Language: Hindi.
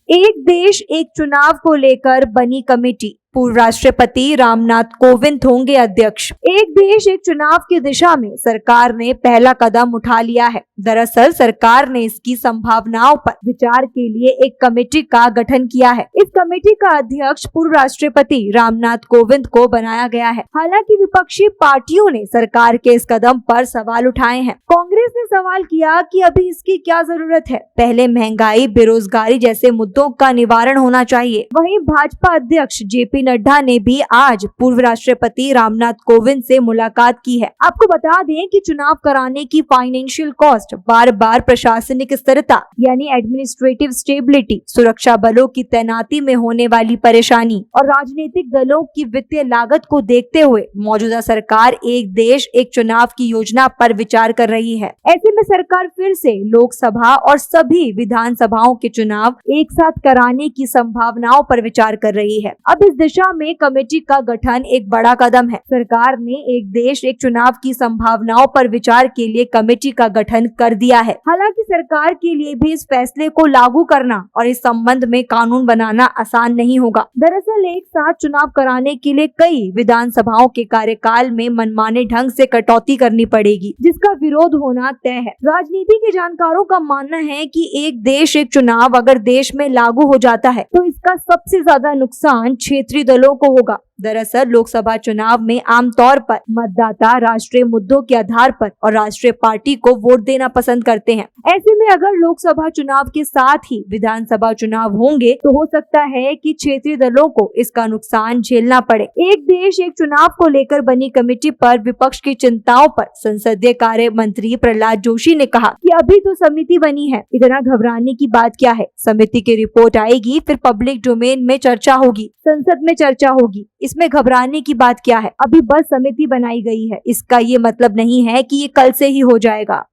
एक देश एक चुनाव को लेकर बनी कमेटी, पूर्व राष्ट्रपति रामनाथ कोविंद होंगे अध्यक्ष। एक देश एक चुनाव की दिशा में सरकार ने पहला कदम उठा लिया है। दरअसल सरकार ने इसकी संभावनाओं पर विचार के लिए एक कमेटी का गठन किया है। इस कमेटी का अध्यक्ष पूर्व राष्ट्रपति रामनाथ कोविंद को बनाया गया है। हालांकि विपक्षी पार्टियों ने सरकार के इस कदम पर सवाल उठाए हैं। कांग्रेस ने सवाल किया कि अभी इसकी क्या जरूरत है, पहले महंगाई, बेरोजगारी जैसे मुद्दों का निवारण होना चाहिए। वहीं भाजपा अध्यक्ष जेपी नड्डा ने भी आज पूर्व राष्ट्रपति रामनाथ कोविंद से मुलाकात की है। आपको बता दें कि चुनाव कराने की फाइनेंशियल कॉस्ट, बार बार प्रशासनिक स्थिरता यानी एडमिनिस्ट्रेटिव स्टेबिलिटी, सुरक्षा बलों की तैनाती में होने वाली परेशानी और राजनीतिक दलों की वित्तीय लागत को देखते हुए मौजूदा सरकार एक देश एक चुनाव की योजना पर विचार कर रही है। ऐसे में सरकार फिर से लोकसभा और सभी विधानसभाओं के चुनाव एक साथ कराने की संभावनाओं पर विचार कर रही है। अब इस दिशा में कमेटी का गठन एक बड़ा कदम है। सरकार ने एक देश एक चुनाव की संभावनाओं पर विचार के लिए कमेटी का गठन कर दिया है। हालांकि सरकार के लिए भी इस फैसले को लागू करना और इस संबंध में कानून बनाना आसान नहीं होगा। दरअसल एक साथ चुनाव कराने के लिए कई विधानसभाओं के कार्यकाल में मनमाने ढंग से कटौती करनी पड़ेगी, जिसका विरोध होना तय है। राजनीति के जानकारों का मानना है कि एक देश एक चुनाव अगर देश में लागू हो जाता है तो इसका सबसे ज्यादा नुकसान क्षेत्रीय दलों को होगा। दरअसल लोकसभा चुनाव में आमतौर पर मतदाता राष्ट्रीय मुद्दों के आधार पर और राष्ट्रीय पार्टी को वोट देना पसंद करते हैं। ऐसे में अगर लोकसभा चुनाव के साथ ही विधानसभा चुनाव होंगे तो हो सकता है कि क्षेत्रीय दलों को इसका नुकसान झेलना पड़े। एक देश एक चुनाव को लेकर बनी कमेटी पर विपक्ष की चिंताओं पर संसदीय कार्य मंत्री प्रहलाद जोशी ने कहा कि अभी तो समिति बनी है, इतना घबराने की बात क्या है। समिति की रिपोर्ट आएगी, फिर पब्लिक डोमेन में चर्चा होगी, संसद में चर्चा होगी, इसमें घबराने की बात क्या है। अभी बस समिति बनाई गई है, इसका ये मतलब नहीं है कि ये कल से ही हो जाएगा।